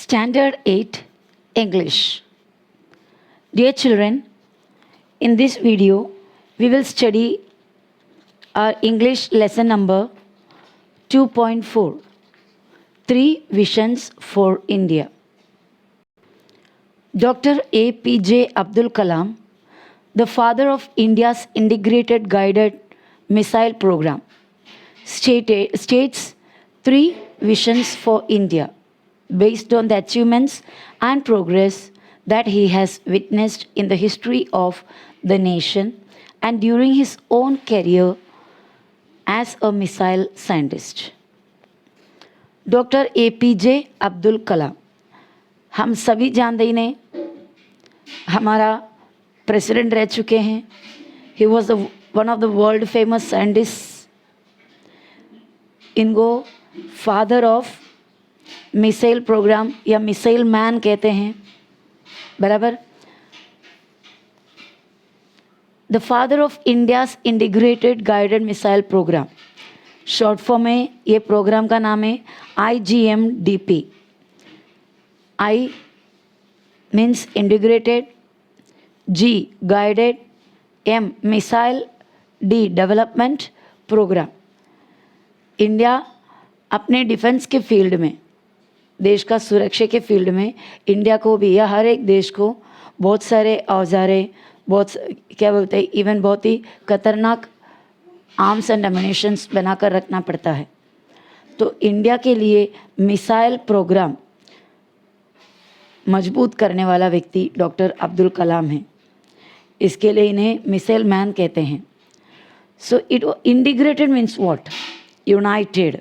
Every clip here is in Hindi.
Standard 8 English. Dear children, in this video we will study our English lesson number 2.4, 3 Visions for India. Dr. APJ Abdul Kalam, the father of India's integrated guided missile program, states 3 visions for India based on the achievements and progress that he has witnessed in the history of the nation and during his own career as a missile scientist. Doctor APJ Abdul Kalam, हम सभी जानते हैं, हमारा प्रेसिडेंट रह चुके हैं. He was one of the world famous scientist. इनको फादर ऑफ मिसाइल प्रोग्राम या मिसाइल मैन कहते हैं, बराबर. The father of India's integrated guided missile program, short form में ये प्रोग्राम का नाम है IGMDP. I means integrated, G guided, M missile, D development program. India अपने डिफेंस के फील्ड में, देश का सुरक्षा के फील्ड में इंडिया को भी या हर एक देश को बहुत सारे औजारे, बहुत क्या बोलते हैं, इवन बहुत ही खतरनाक आर्म्स एंड एम्युनिशंस बनाकर रखना पड़ता है. तो इंडिया के लिए मिसाइल प्रोग्राम मजबूत करने वाला व्यक्ति डॉक्टर अब्दुल कलाम है. इसके लिए इन्हें मिसाइल मैन कहते हैं. So it integrated means what? United,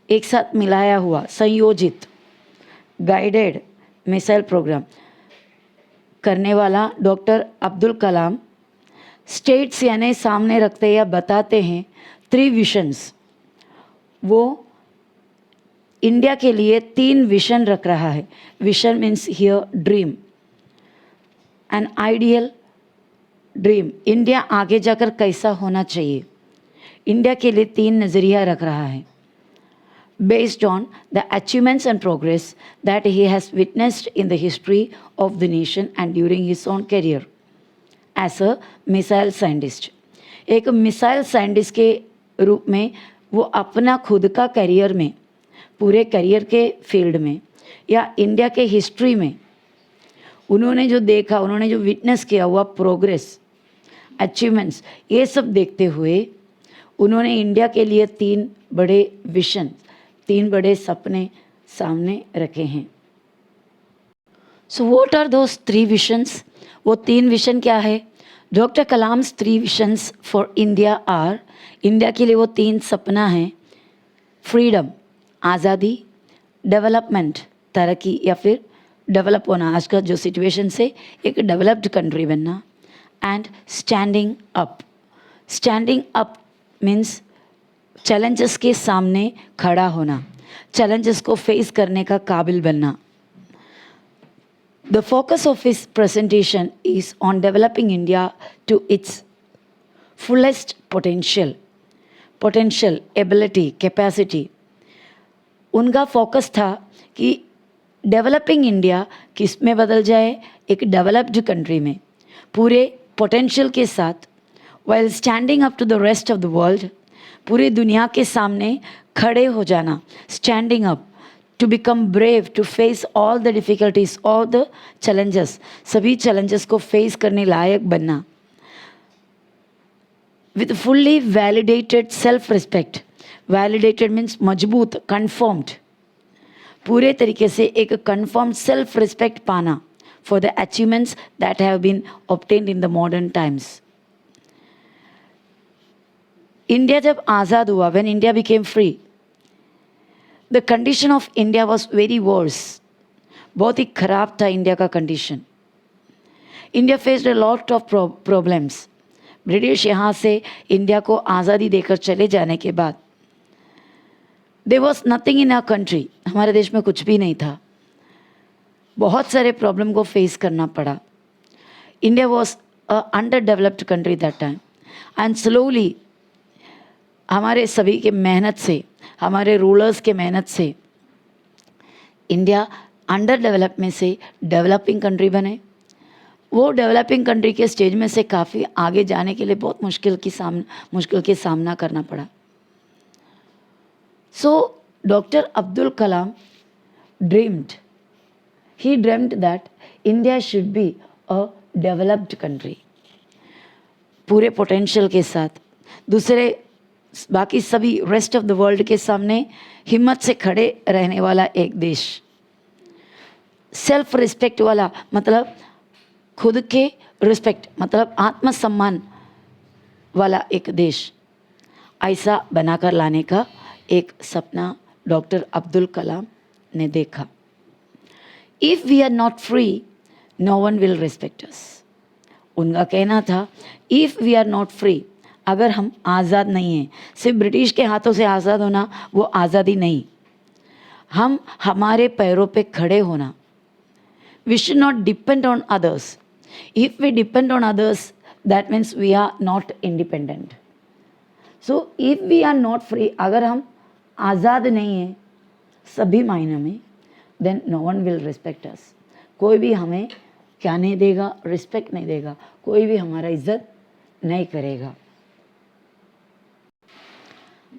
एक साथ मिलाया हुआ, संयोजित, गाइडेड मिसाइल प्रोग्राम करने वाला डॉक्टर अब्दुल कलाम स्टेट्स यानी सामने रखते या बताते हैं 3 विशंस. वो इंडिया के लिए 3 विशन रख रहा है. Vision means here dream, an ideal dream. India आगे जाकर कैसा होना चाहिए, इंडिया के लिए 3 नज़रिया रख रहा है. Based on the achievements and progress that he has witnessed in the history of the nation and during his own career as a missile scientist. एक मिसाइल साइंटिस्ट के रूप में वो अपना खुद का करियर में, पूरे करियर के फील्ड में या इंडिया के हिस्ट्री में उन्होंने जो देखा, उन्होंने जो विटनेस किया हुआ प्रोग्रेस, अचीवमेंट्स, ये सब देखते हुए उन्होंने इंडिया के लिए 3 बड़े विजन, 3 बड़े सपने सामने रखे हैं. So what are those 3 visions? वो 3 विशन क्या है? Doctor Kalam's 3 विशंस for India are, India के लिए वो 3 सपना है. फ्रीडम, आज़ादी, डेवलपमेंट, तरक्की या फिर डेवलप होना, आज का जो सिचुएशन से एक डेवलप्ड कंट्री बनना, and standing up. Standing up means challenges के सामने खड़ा होना, चैलेंजेस को फेस करने का काबिल बनना. The focus of his presentation is on developing India to its fullest potential, ability, capacity. उनका फोकस था कि डेवलपिंग इंडिया किस में बदल जाए, एक डेवलप्ड कंट्री में पूरे पोटेंशियल के साथ, while standing up to the rest of the world, पूरी दुनिया के सामने खड़े हो जाना. Standing up, to become brave, to face all the difficulties, all the challenges, सभी चैलेंजेस को फेस करने लायक बनना. With fully validated self respect. Validated means मजबूत, कन्फर्म्ड, पूरे तरीके से एक कन्फर्म्ड सेल्फ रिस्पेक्ट पाना for the achievements that have been obtained in the modern times. India जब आज़ाद हुआ, when India became free, the condition of India was very worse. बहुत ही खराब था इंडिया का condition. India faced a lot of problems. British यहाँ से इंडिया को आज़ादी देकर चले जाने के बाद there was nothing in our country. हमारे देश में कुछ भी नहीं था. बहुत सारे प्रॉब्लम को फेस करना पड़ा. India was a under developed country that time, and slowly हमारे सभी के मेहनत से, हमारे रूलर्स के मेहनत से इंडिया अंडर डेवलपमेंट से डेवलपिंग कंट्री बने, वो डेवलपिंग कंट्री के स्टेज में से काफ़ी आगे जाने के लिए बहुत मुश्किल के सामना करना पड़ा. So Dr. Abdul Kalam he dreamed that India should be a developed country. पूरे पोटेंशियल के साथ दूसरे बाकी सभी रेस्ट ऑफ द वर्ल्ड के सामने हिम्मत से खड़े रहने वाला एक देश, सेल्फ रिस्पेक्ट वाला मतलब खुद के रिस्पेक्ट मतलब आत्मसम्मान वाला एक देश, ऐसा बनाकर लाने का एक सपना डॉक्टर अब्दुल कलाम ने देखा. If we are not free no one will respect us. उनका कहना था if we are not free, अगर हम आज़ाद नहीं हैं, सिर्फ ब्रिटिश के हाथों से आज़ाद होना वो आज़ादी नहीं, हम हमारे पैरों पे खड़े होना. We should not depend on others. If we depend on others that means we are not independent. So if we are not free, अगर हम आज़ाद नहीं हैं सभी मायने में, then no one will respect us. कोई भी हमें क्या नहीं देगा, रिस्पेक्ट नहीं देगा, कोई भी हमारा इज्जत नहीं करेगा.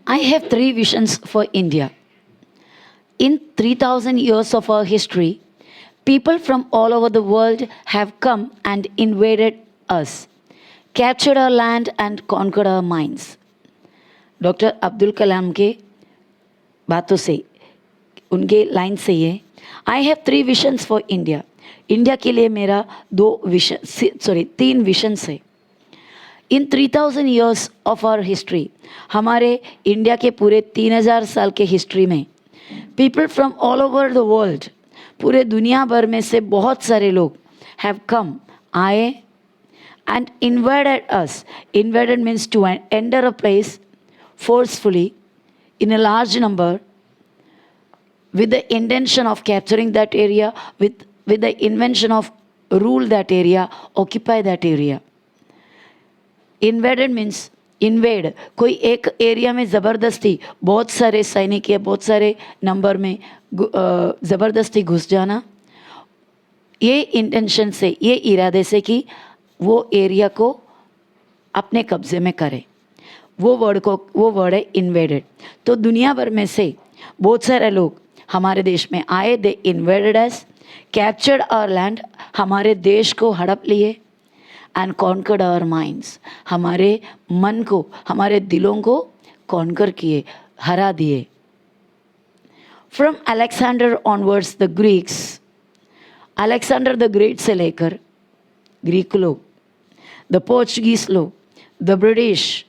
I have 3 visions for India. In 3000 years of our history, people from all over the world have come and invaded us, captured our land and conquered our minds. Doctor Abdul Kalam के बातों से, उनके लाइन से ये, I have 3 विशंस for India. India के लिए मेरा 3 विशंस है. In 3000 years of our history, हमारे इंडिया के पूरे 3000 साल के हिस्ट्री में, people from all over the world, पूरे दुनिया भर में से बहुत सारे लोग हैव कम, आए, and invaded us. Invaded means to enter a place forcefully in a large number with the intention of capturing that area, with the invention of rule that area, occupy that area. Invaded means invade, कोई एक एरिया में ज़बरदस्ती बहुत सारे सैनिक या बहुत सारे नंबर में ज़बरदस्ती घुस जाना, ये इंटेंशन से, ये इरादे से कि वो एरिया को अपने कब्ज़े में करे. वो वर्ड है इन्वेडेड. तो दुनिया भर में से बहुत सारे लोग हमारे देश में आए. They invaded us, captured our land, हमारे देश को हड़प लिए, एंड कॉन्कर्ड आवर माइंड्स, हमारे मन को, हमारे दिलों को कॉन्कर किए, हरा दिए. From Alexander onwards the Greeks, Alexander the great से लेकर ग्रीक लोग, द पोर्चुगीज लोग, the British,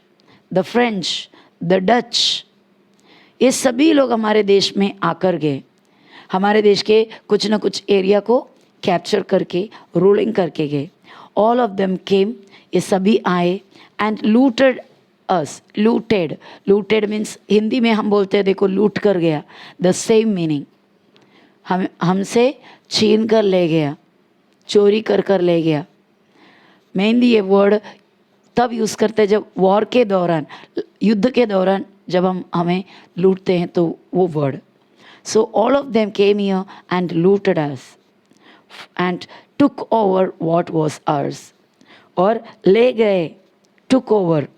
the French, the Dutch, ये सभी लोग हमारे देश में आकर गए, हमारे देश के कुछ न कुछ एरिया को कैप्चर करके रूलिंग करके गए. ऑल ऑफ देम केम, ये सभी आए, and looted us. Looted means Hindi में हम बोलते हैं देखो लूट कर गया, द सेम मीनिंग, हमसे छीन कर ले गया, चोरी कर ले गया. मेनली ये वर्ड तब यूज़ करते हैं जब वॉर के दौरान, युद्ध के दौरान जब हमें लूटते हैं तो वो word. So all of them came here and looted us and took over what was hours. और ले गए, टुक ओवर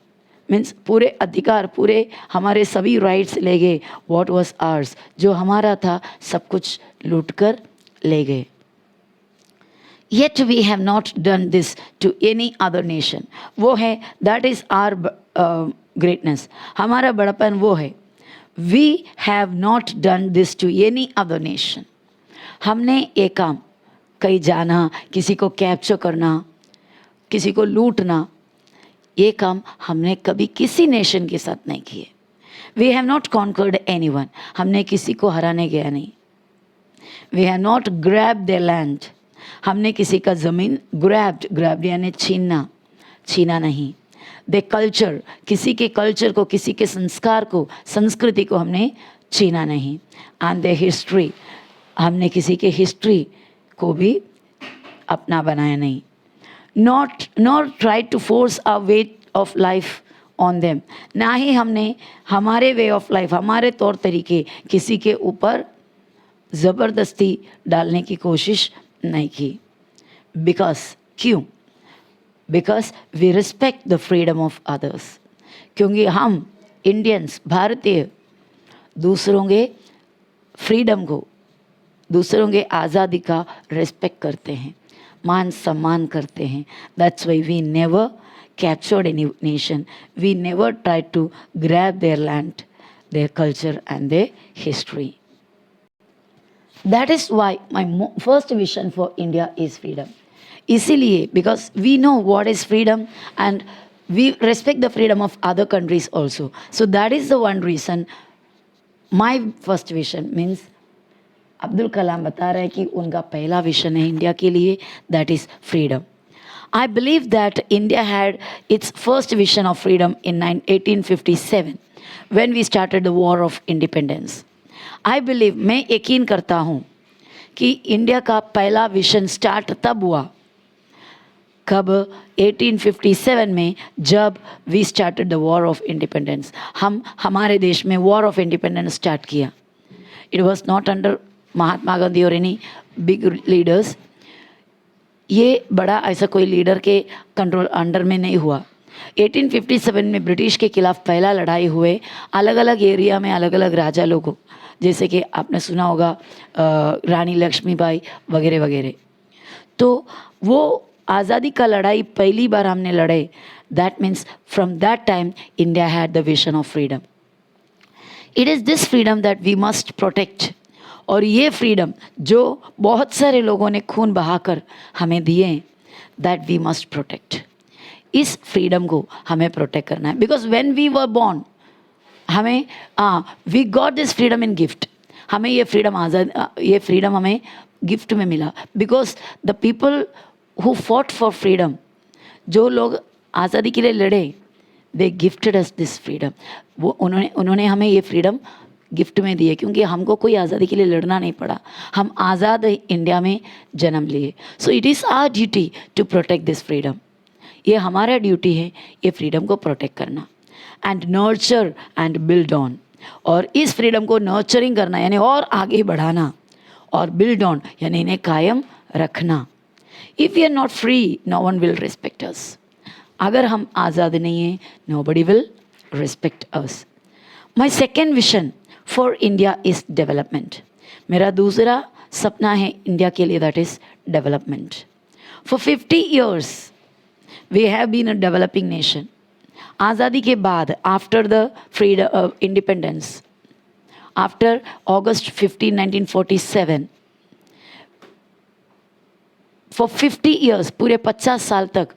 मीन्स पूरे अधिकार, पूरे हमारे सभी राइट्स ले गए. व्हाट वाज आवर्स, जो हमारा था सब कुछ लूट कर ले गए. Yet we have not done this to any other nation. वो है, that is our greatness. हमारा बड़पन वो है. We have not done this to any other nation. हमने ये काम, कहीं जाना, किसी को कैप्चर करना, किसी को लूटना, ये काम हमने कभी किसी नेशन के साथ नहीं किए. We have not conquered anyone. हमने किसी को हराने गया नहीं. We have not grabbed their land. हमने किसी का ज़मीन ग्रैब्ड यानी छीना नहीं. दे कल्चर, किसी के कल्चर को, किसी के संस्कार को, संस्कृति को हमने छीना नहीं. एंड दे हिस्ट्री, हमने किसी के हिस्ट्री को भी अपना बनाया नहीं. Not try to force a way of life on them, ना ही हमने हमारे वे ऑफ लाइफ, हमारे तौर तरीके किसी के ऊपर ज़बरदस्ती डालने की कोशिश नहीं की। बिकॉज क्यों? Because we respect the freedom of others. क्योंकि हम इंडियंस, भारतीय, दूसरों के फ्रीडम को, दूसरों के आज़ादी का रिस्पेक्ट करते हैं, मान सम्मान करते हैं। That's why we never captured any nation. We never tried to grab their land, their culture and their history. That is why my first vision for India is freedom. इसीलिए, because we know what is freedom and we respect the freedom of other countries also. So that is the one reason my first vision means Abdul Kalam बता रहे हैं कि उनका पहला विजन है इंडिया के लिए, that is freedom. I believe that India had its first vision of freedom in 1857 when we started the war of independence. I believe, मैं यकीन करता हूँ कि इंडिया का पहला विजन स्टार्ट तब हुआ, कब? 1857 में, जब we started the war of independence. हम हमारे देश में war of independence स्टार्ट किया. It was not under Mahatma Gandhi और any big leaders. ये बड़ा ऐसा कोई लीडर के कंट्रोल अंडर में नहीं हुआ. 1857 में ब्रिटिश के खिलाफ पहला लड़ाई हुए, अलग अलग एरिया में अलग अलग राजा लोगों, जैसे कि आपने सुना होगा रानी लक्ष्मीबाई वगैरह वगैरह. तो वो आज़ादी का लड़ाई पहली बार हमने लड़े. That means from that time India had the vision of freedom. It is this freedom that we must protect. और ये फ्रीडम जो बहुत सारे लोगों ने खून बहाकर हमें दिए हैं, दैट वी मस्ट प्रोटेक्ट. इस फ्रीडम को हमें प्रोटेक्ट करना है. Because when we were born, हमें we got this freedom in gift. हमें ये फ्रीडम हमें गिफ्ट में मिला. Because the people who fought for freedom, जो लोग आज़ादी के लिए लड़े, they gifted us this freedom. वो उन्होंने हमें ये फ्रीडम गिफ्ट में दिए, क्योंकि हमको कोई आज़ादी के लिए लड़ना नहीं पड़ा. हम आज़ाद इंडिया में जन्म लिए. So it is our duty to protect this freedom. ये हमारा ड्यूटी है ये फ्रीडम को प्रोटेक्ट करना. And nurture and build on. और इस फ्रीडम को नर्चरिंग करना यानी और आगे बढ़ाना, और बिल्ड ऑन यानी इन्हें कायम रखना. If we are not free, no one will respect us. अगर हम आज़ाद नहीं हैं, nobody will respect us. My second vision for India is development. मेरा दूसरा सपना है इंडिया के लिए, that is development. For 50 years we have been a developing nation. आज़ादी के बाद, after the freedom independence, after August 15, 1947, for 50 years, पूरे 50 साल तक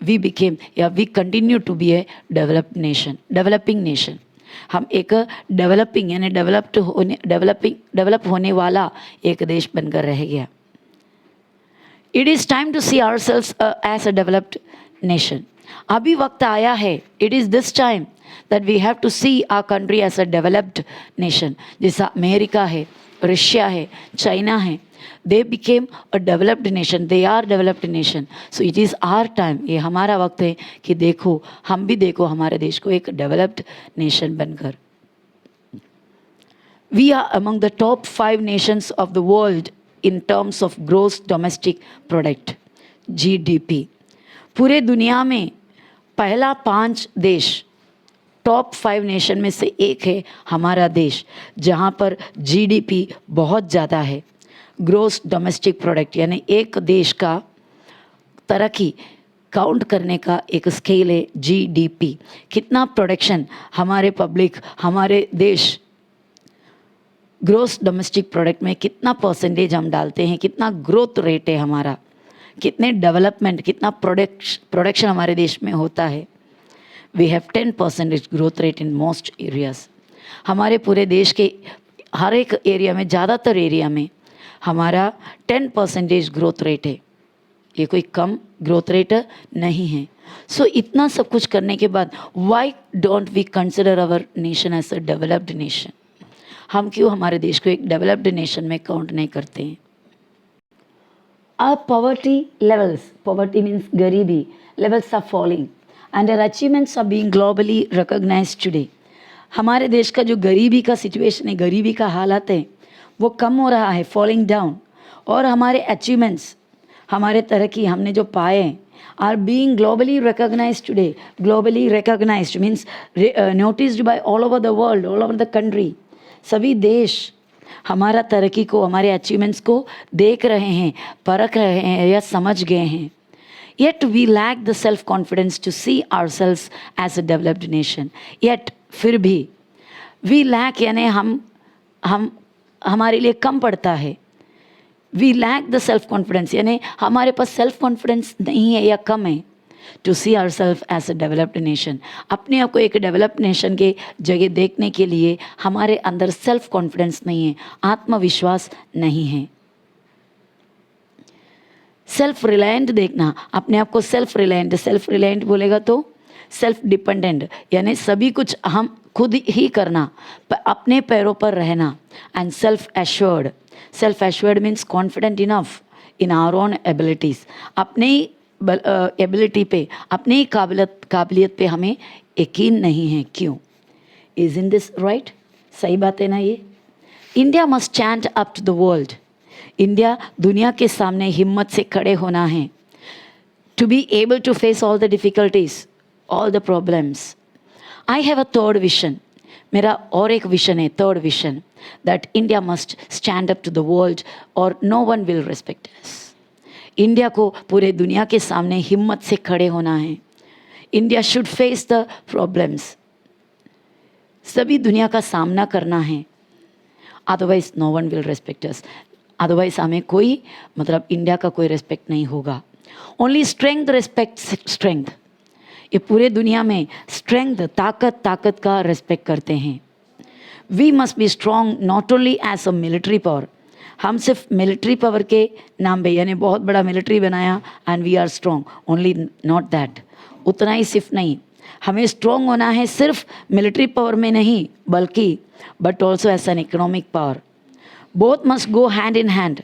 वी बिकेम या we continue to be a developing nation. हम एक डेवलपिंग यानी डेवलप होने वाला एक देश बनकर रह गया. It is time to see ourselves as a developed nation. अभी वक्त आया है, it is this time that we have to see our country as a developed nation. जैसा अमेरिका है, रशिया है, चाइना है, they became a developed nation, they are developed nation. So it is our time, ये हमारा वक्त है कि देखो, हम भी देखो हमारे देश को एक developed nation बनकर. We are among the top 5 nations of the world in terms of gross domestic product, GDP. पूरे दुनिया में पहला 5 देश, टॉप 5 नेशन में से एक है हमारा देश, जहाँ पर GDP बहुत ज़्यादा है. ग्रोस डोमेस्टिक प्रोडक्ट यानी एक देश का तरक्की काउंट करने का एक स्केल है GDP. कितना प्रोडक्शन हमारे पब्लिक, हमारे देश ग्रोस डोमेस्टिक प्रोडक्ट में कितना परसेंटेज हम डालते हैं, कितना ग्रोथ रेट है हमारा, कितने डेवलपमेंट, कितना प्रोडक्शन हमारे देश में होता है. We have 10% growth rate in most areas. हमारे पूरे देश के हर एक एरिया में, ज़्यादातर एरिया में हमारा 10% ग्रोथ रेट है. ये कोई कम ग्रोथ रेट नहीं है. सो इतना सब कुछ करने के बाद why don't we consider our nation as a developed nation. हम क्यों हमारे देश को एक डेवलप्ड नेशन में काउंट नहीं करते हैं. Our poverty levels, poverty means गरीबी, levels are falling and our achievements are being globally recognized today. हमारे देश का जो गरीबी का सिचुएशन है, गरीबी का हालत है, वो कम हो रहा है, फॉलिंग डाउन। और हमारे अचीवमेंट्स, हमारे तरक्की हमने जो पाए are being globally recognized today. Globally recognized means noticed by all over the world, all over the country. सभी देश हमारा तरक्की को, हमारे अचीवमेंट्स को देख रहे हैं, परख रहे हैं या समझ गए हैं। Yet we lack the self confidence to see ourselves as a developed nation. Yet फिर भी we lack यानी हम हमारे लिए कम पड़ता है। We lack the self confidence यानी हमारे पास self confidence नहीं है या कम है to see ourselves as a developed nation। अपने आप को एक डेवलप्ड नेशन के जगह देखने के लिए हमारे अंदर सेल्फ कॉन्फिडेंस नहीं है, आत्मविश्वास नहीं है। सेल्फ रिलायंट देखना, अपने आप को सेल्फ रिलायंट बोलेगा तो सेल्फ डिपेंडेंट यानी सभी कुछ हम खुद ही करना, अपने पैरों पर रहना। And self assured means confident enough in our own abilities. अपने ही एबिलिटी पे, अपनी ही काबिलियत पे हमें यकीन नहीं है। क्यों? Is in this right? सही बात है ना ये? India must stand up to the world. India दुनिया के सामने हिम्मत से खड़े होना है। To be able to face all the difficulties, all the problems. I have a third vision. मेरा और एक विशन है, third vision, that India must stand up to the world और no one will respect us. India को पूरे दुनिया के सामने हिम्मत से खड़े होना है। India should face the problems, सभी दुनिया का सामना करना है। Otherwise no one will respect us, otherwise हमें कोई इंडिया का कोई रिस्पेक्ट नहीं होगा। Only strength respect strength. ये पूरे दुनिया में स्ट्रेंथ, ताकत का रिस्पेक्ट करते हैं। We must be strong not only as a military power. हम सिर्फ मिलिट्री पावर के नाम पे यानी बहुत बड़ा मिलिट्री बनाया and we are strong, only not that. उतना ही सिर्फ नहीं, हमें स्ट्रॉन्ग होना है सिर्फ मिलिट्री पावर में नहीं, बल्कि but also as an economic power. Both must go hand in hand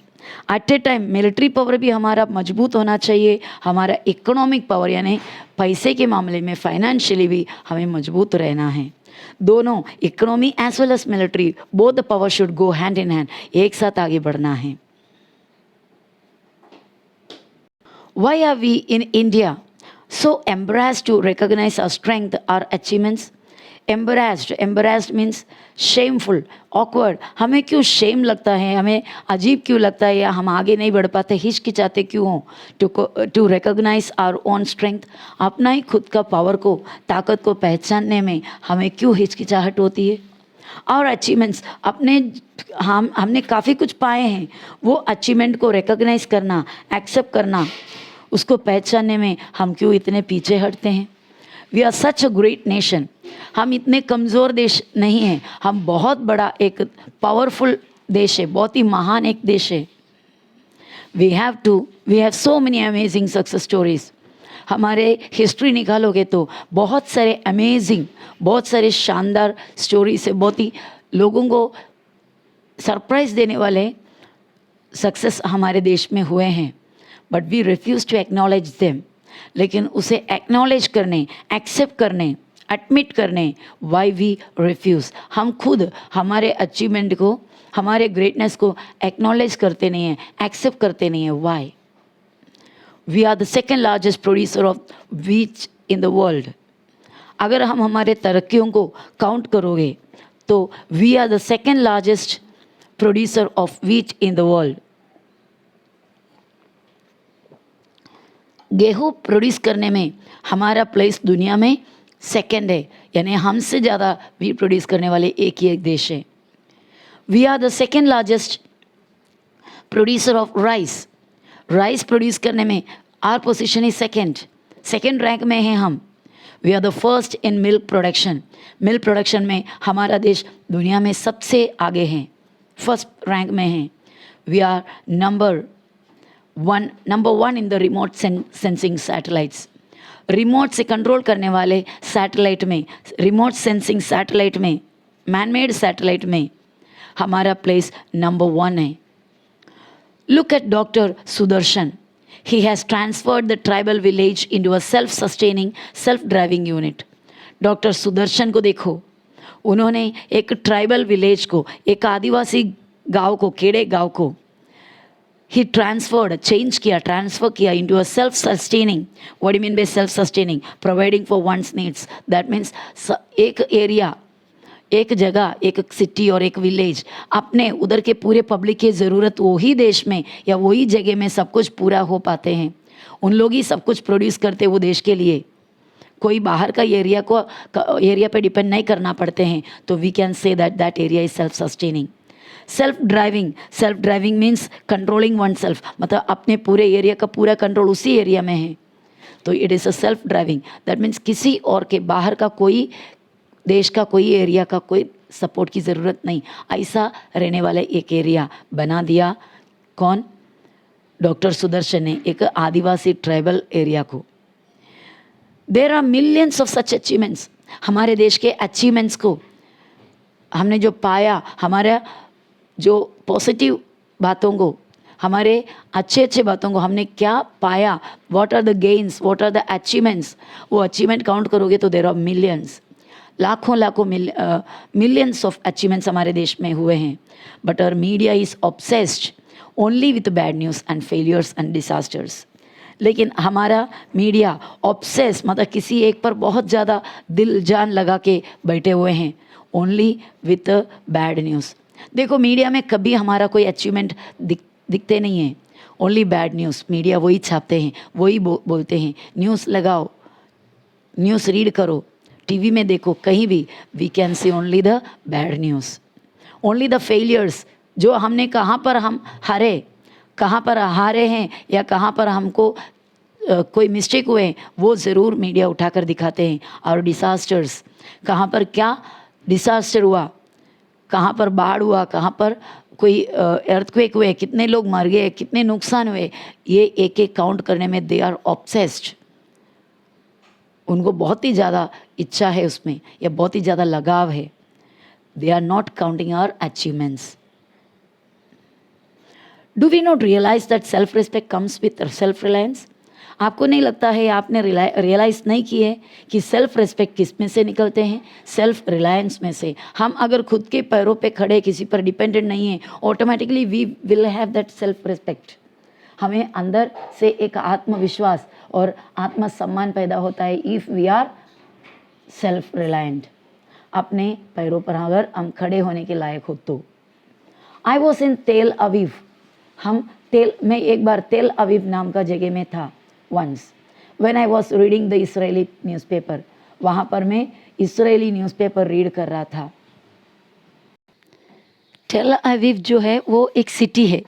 at a time. Military power भी हमारा मजबूत होना चाहिए, हमारा इकोनॉमिक पावर यानी पैसे के मामले में फाइनेंशियली भी हमें मजबूत रहना है। दोनों, economy as well as military, both the power should go hand in hand, एक साथ आगे बढ़ना है। Why are we in India so embarrassed to recognize our strength, our achievements? Embarrassed means shameful, awkward। हमें क्यों shame लगता है, हमें अजीब क्यों लगता है, या हम आगे नहीं बढ़ पाते, हिचकिचाते क्यों हो to recognize our own strength? अपना ही खुद का पावर को, ताकत को पहचानने में हमें क्यों हिचकिचाहट होती है? और अचीवमेंट्स, हमने काफ़ी कुछ पाए हैं, वो अचीवमेंट को रिकॉग्नाइज करना, एक्सेप्ट करना, उसको पहचानने में हम क्यों इतने पीछे हटते हैं? We are such a great nation. हम इतने कमज़ोर देश नहीं हैं, हम बहुत बड़ा एक पावरफुल देश है, बहुत ही महान एक देश है। We have so many amazing success stories. हमारे हिस्ट्री निकालोगे तो बहुत सारे अमेजिंग, बहुत सारे शानदार स्टोरीज है, बहुत ही लोगों को सरप्राइज देने वाले सक्सेस हमारे देश में हुए हैं। But we refuse to acknowledge them. लेकिन उसे एक्नॉलेज करने, एक्सेप्ट करने, एडमिट करने, वाई वी रिफ्यूज़? हम खुद हमारे अचीवमेंट को, हमारे ग्रेटनेस को एक्नॉलेज करते नहीं हैं, एक्सेप्ट करते नहीं हैं। Why? We are the second largest producer of wheat in the world. अगर हम हमारे तरक्कियों को काउंट करोगे तो we are the second largest producer of wheat in the world. गेहूँ प्रोड्यूस करने में हमारा प्लेस दुनिया में सेकेंड है, यानी हमसे ज़्यादा वीट प्रोड्यूस करने वाले एक ही एक देश है। We are the second largest producer of rice. Rice produce करने में our position is second rank में है हम। We are the first in milk production. Milk production में हमारा देश दुनिया में सबसे आगे है, फर्स्ट रैंक में है। We are number one in the remote sensing satellites. Remote से कंट्रोल करने वाले सैटेलाइट में, रिमोट सेंसिंग सैटेलाइट में, मैनमेड सैटेलाइट में हमारा प्लेस नंबर 1 है। Look at doctor Sudarshan. He has transferred the tribal village into a self sustaining, self driving unit. Doctor Sudarshan को देखो, उन्होंने एक ट्राइबल विलेज को, एक आदिवासी गांव को, खेड़े गांव को he transferred, change किया, transfer किया into a self sustaining. What do you mean by self sustaining? Providing for one's needs. That means एक एरिया, एक जगह, एक सिटी और एक विलेज, अपने उधर के पूरे पब्लिक की ज़रूरत वही देश में या वही जगह में सब कुछ पूरा हो पाते हैं। उन लोग ही सब कुछ प्रोड्यूस करते वो देश के लिए, कोई बाहर का एरिया पे डिपेंड नहीं करना पड़ते हैं। तो we can say that area is self sustaining. Self driving means controlling one self, मतलब अपने पूरे एरिया का पूरा कंट्रोल उसी एरिया में है, तो it is a self driving. That means किसी और के, बाहर का कोई देश का, कोई एरिया का कोई सपोर्ट की ज़रूरत नहीं, ऐसा रहने वाला एक एरिया बना दिया। कौन? डॉक्टर सुदर्शन ने, एक आदिवासी ट्राइबल एरिया को। There are millions of such achievements. हमारे देश के अचीवमेंट्स को हमने जो पाया, हमारा जो पॉजिटिव बातों को, हमारे अच्छे बातों को हमने क्या पाया, what are the gains, what are the achievements, वो अचीवमेंट काउंट करोगे तो देर आर मिलियंस, लाखों मिलियंस ऑफ अचीवमेंट्स हमारे देश में हुए हैं। But our media is obsessed only with bad news and failures and disasters. लेकिन हमारा मीडिया ऑब्सेस, मतलब किसी एक पर बहुत ज़्यादा दिल जान लगा के बैठे हुए हैं, ओनली विथ बैड न्यूज़। देखो मीडिया में कभी हमारा कोई अचीवमेंट दिखते नहीं है, ओनली बैड न्यूज़। मीडिया वही छापते हैं, वही बोलते हैं। न्यूज़ लगाओ, न्यूज़ रीड करो, टीवी में देखो, कहीं भी we can see only the bad news, only the failures. जो हमने कहाँ पर हम हारे हैं या कहाँ पर हमको कोई मिस्टेक हुए हैं, वो ज़रूर मीडिया उठाकर दिखाते हैं। और डिसास्टर्स, कहाँ पर क्या डिसास्टर हुआ, कहाँ पर बाढ़ हुआ, कहाँ पर कोई अर्थक्वेक हुए, कितने लोग मर गए, कितने नुकसान हुए, ये एक एक काउंट करने में दे आर ऑब्सेस्ड। उनको बहुत ही ज़्यादा इच्छा है उसमें, या बहुत ही ज़्यादा लगाव है। They are not counting our achievements. Do we not realize that self respect comes with self reliance? आपको नहीं लगता है, आपने रियलाइज़ नहीं की है कि सेल्फ रिस्पेक्ट किस में से निकलते हैं? सेल्फ रिलायंस में से। हम अगर खुद के पैरों पे खड़े, किसी पर डिपेंडेंट नहीं है, automatically we will have that self respect. हमें अंदर से एक आत्मविश्वास और आत्मसम्मान पैदा होता है if we are self reliant. अपने पैरों पर अगर हम खड़े होने के लायक हो तो। आई वॉज इन तेल अवीव। मैं एक बार तेल अवीव नाम का जगह में था once when I was reading the Israeli newspaper। वहाँ पर मैं इसराइली न्यूज़पेपर रीड कर रहा था। टेल अवीव जो है वो एक सिटी है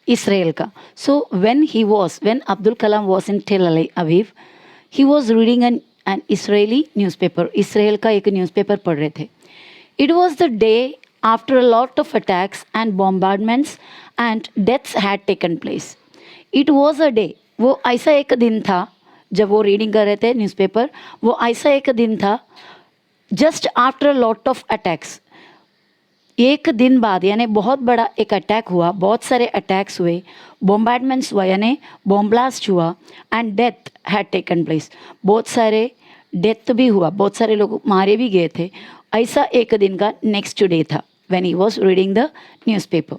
इसराइल का। सो when Abdul Kalam was in Tel Aviv, he was reading an Israeli newspaper। Israel का एक न्यूज़पेपर पढ़ रहे थे। It was the day after a lot of attacks and bombardments and deaths had taken place। It was a day, वो ऐसा एक दिन था जब वो रीडिंग कर रहे थे न्यूज़पेपर, वो ऐसा एक दिन था just after a lot of attacks. एक दिन बाद, यानी बहुत बड़ा एक अटैक हुआ, बहुत सारे अटैक्स हुए, बॉम्बार्डमेंट्स हुआ यानी बॉम्ब ब्लास्ट हुआ, and death had taken place. बहुत सारे डेथ भी हुआ, बहुत सारे लोग मारे भी गए थे। ऐसा एक दिन का नेक्स्ट डे था when he was reading the newspaper।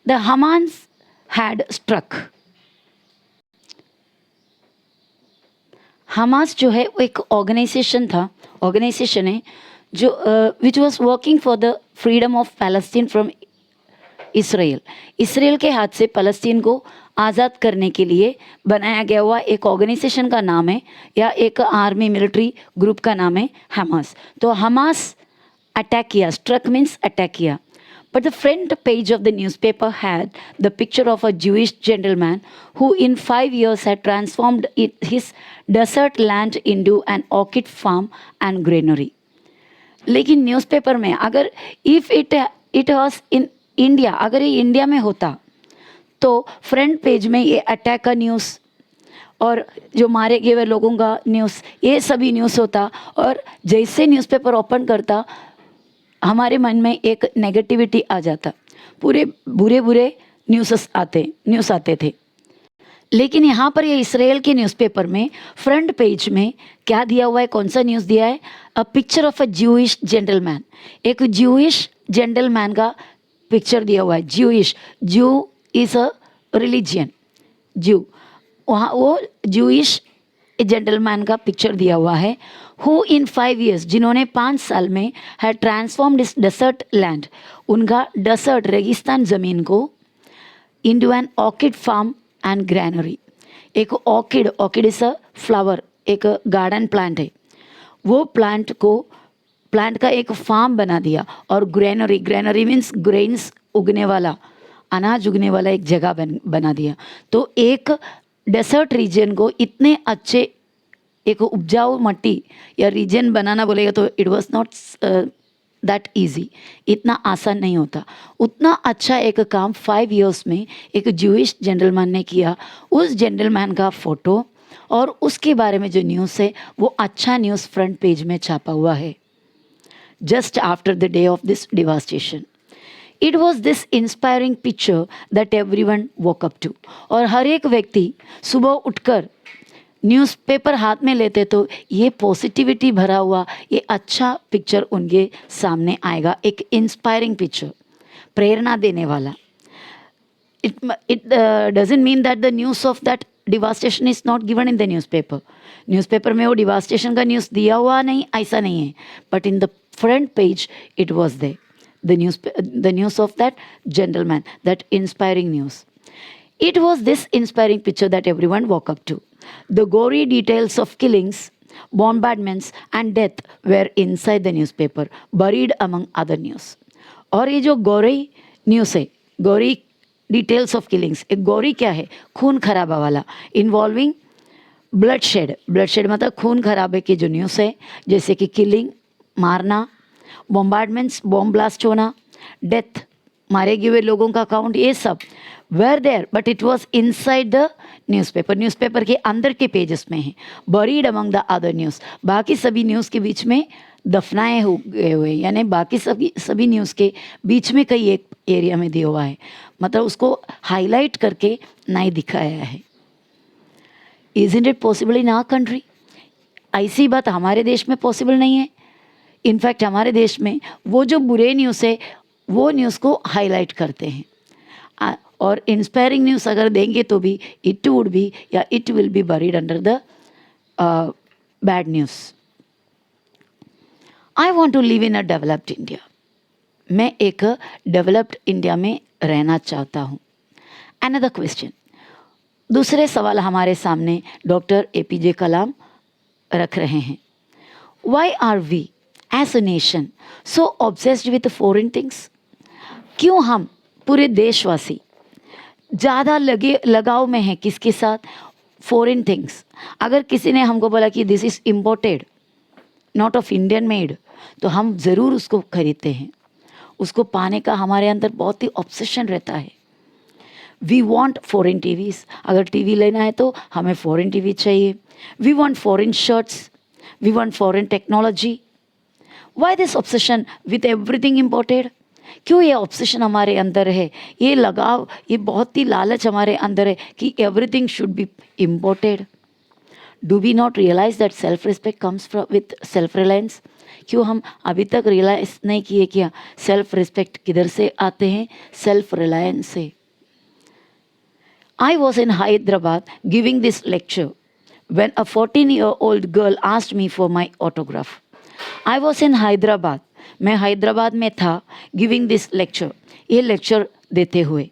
The Hamas had struck। Hamas जो है वो एक ऑर्गेनाइजेशन है जो which was working for the freedom of Palestine from Israel. Israel के हाथ से फ़लस्तीन को आज़ाद करने के लिए बनाया गया हुआ एक ऑर्गेनाइजेशन का नाम है, या एक आर्मी मिलिट्री ग्रुप का नाम है हमास। तो हमास अटैक किया, स्ट्रक मीन्स अटैक किया। But the front page of the newspaper had the picture of a Jewish gentleman who in 5 years had transformed his desert land into an orchid farm and granary। लेकिन न्यूज़पेपर में अगर if it was in India, अगर ये इंडिया में होता तो फ्रंट पेज में ये अटैक का न्यूज़ और जो मारे गए हुए लोगों का न्यूज़, ये सभी न्यूज़ होता। और जैसे न्यूज़पेपर ओपन करता, हमारे मन में एक नेगेटिविटी आ जाता, पूरे बुरे न्यूज़ आते थे। लेकिन यहाँ पर ये इसराइल के न्यूज़पेपर में फ्रंट पेज में क्या दिया हुआ है, कौन सा न्यूज़ दिया है? A picture of a Jewish gentleman. एक ज्यूइश जेंटलमैन का पिक्चर दिया हुआ है, ज्यूइश, ज्यू इज अ रिलीजियन, ज्यू, वहाँ वो ज्यूइश जेंटलमैन का पिक्चर दिया हुआ है, हु इन 5 years, जिन्होंने 5 साल में है ट्रांसफॉर्म्ड इस डेसर्ट लैंड, उनका डेसर्ट रेगिस्तान ज़मीन को into an orchid farm and granary. एक orchid, orchid is a flower, एक गार्डन प्लांट है, वो प्लांट का एक फार्म बना दिया, और ग्रैनरी, ग्रैनरी मीन्स ग्रेन्स उगने वाला, अनाज उगने वाला एक जगह बना दिया। तो एक डेसर्ट रीजन को इतने अच्छे एक उपजाऊ मट्टी या रीजन बनाना बोलेगा तो it was not that easy, इतना आसान नहीं होता। उतना अच्छा एक काम 5 years में एक ज्यूइश जेंटलमैन ने किया। उस जेंटलमैन का फोटो और उसके बारे में जो न्यूज़ है वो अच्छा न्यूज़ फ्रंट पेज में छापा हुआ है, just after the day of this devastation. It was this inspiring picture that everyone walk up to. और हर एक व्यक्ति सुबह उठकर न्यूज़पेपर हाथ में लेते तो ये पॉजिटिविटी भरा हुआ ये अच्छा पिक्चर उनके सामने आएगा, एक इंस्पायरिंग पिक्चर, प्रेरणा देने वाला। It doesn't mean that the news of that devastation is not given in the newspaper. Newspaper में वो डिवास्टेशन का न्यूज़ दिया हुआ नहीं, ऐसा नहीं है, but in the front page it was they the news of that gentleman, that inspiring news. It was this inspiring picture that everyone woke up to. The gory details of killings, bombardments and death were inside the newspaper, buried among other news. और ये जो गोरी न्यूज़ है, गोरी डिटेल्स ऑफ किलिंग्स, एक गोरी क्या है, खून खराबा वाला, इन्वॉल्विंग ब्लडशेड, ब्लडशेड मतलब खून खराबे की जो न्यूज़ है, जैसे कि किलिंग, मारना, बॉम्बार्डमेंट्स, बॉम्ब ब्लास्ट होना, डेथ, मारे गए हुए लोगों का काउंट, ये सब were there, but it was inside the newspaper, newspaper के अंदर के पेजेस में है, buried among the other news, बाकी सभी न्यूज़ के बीच में दफनाए हो गए हुए, यानी बाकी सभी न्यूज़ के बीच में कई एक एरिया में दिया हुआ है, मतलब उसको हाईलाइट करके नहीं दिखाया है। Isn't it possible in our country? ऐसी बात हमारे देश में पॉसिबल नहीं है। इनफैक्ट हमारे देश में वो जो बुरे न्यूज़ है वो न्यूज़ को हाईलाइट करते हैं, और इंस्पायरिंग न्यूज़ अगर देंगे तो भी इट वुड बी या it will be buried under the bad news. I want to live in a developed India. मैं एक डेवलप्ड इंडिया में रहना चाहता हूँ। अनदर क्वेश्चन, दूसरे सवाल हमारे सामने डॉक्टर APJ कलाम रख रहे हैं। Why are we as a nation so obsessed with foreign things? क्यों हम पूरे देशवासी ज़्यादा लगाव में हैं किसके साथ? Foreign things. अगर किसी ने हमको बोला कि this is imported, not of Indian made, तो हम ज़रूर उसको खरीदते हैं। उसको पाने का हमारे अंदर बहुत ही ऑब्सेशन रहता है। वी वॉन्ट फॉरेन टीवीज़, अगर टीवी लेना है तो हमें फॉरेन टीवी चाहिए। We want foreign shirts, we want foreign technology. Why this obsession with everything imported? क्यों ये ऑब्सेशन हमारे अंदर है, ये लगाव, ये बहुत ही लालच हमारे अंदर है कि everything should be imported? Do we not realize that self respect comes from with self reliance? क्यों हम अभी तक रियलाइज नहीं किए कि सेल्फ रिस्पेक्ट किधर से आते हैं? सेल्फ रिलायंस से। I was in Hyderabad giving this lecture when a 14-year-old girl asked me for my autograph. I was in Hyderabad. मैं हैदराबाद में था गिविंग दिस लेक्चर, ये लेक्चर देते हुए।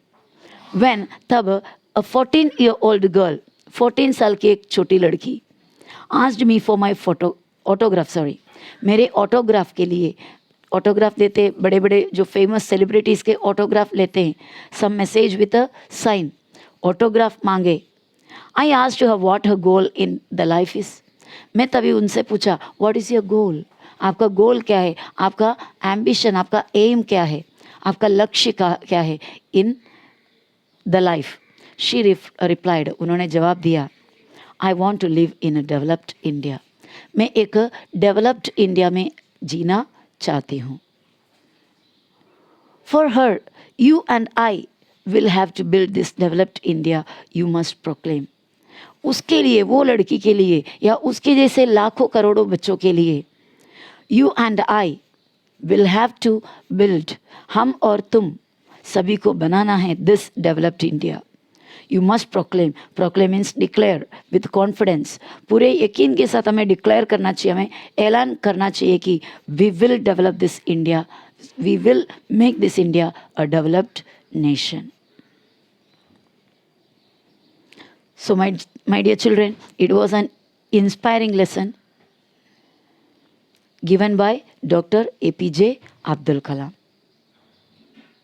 When तब a 14-year-old girl, 14 साल की एक छोटी लड़की asked me for my autograph, मेरे ऑटोग्राफ के लिए। ऑटोग्राफ देते बड़े बड़े जो फेमस सेलिब्रिटीज़ के ऑटोग्राफ लेते हैं, some message with a sign, autograph मांगे। I asked her what her goal in the life is. मैं तभी उनसे पूछा व्हाट इज़ योर गोल? आपका गोल क्या है? आपका एम्बिशन, आपका एम क्या है? आपका लक्ष्य क्या है in the life? She replied, उन्होंने जवाब दिया, I want to live in a developed India. मैं एक डेवलप्ड इंडिया में जीना चाहती हूँ। For her you and I will have to build this developed India, you must proclaim. उसके लिए, वो लड़की के लिए या उसके जैसे लाखों करोड़ों बच्चों के लिए, you and I will have to build, हम और तुम सभी को बनाना है this developed India. You must proclaim. Proclaim means declare with confidence. पूरे यकीन के साथ हमें डिक्लेयर करना चाहिए, हमें ऐलान करना चाहिए कि we will develop this India, we will make this India a developed nation. So my dear children, it was an inspiring lesson given by Dr. APJ Abdul Kalam.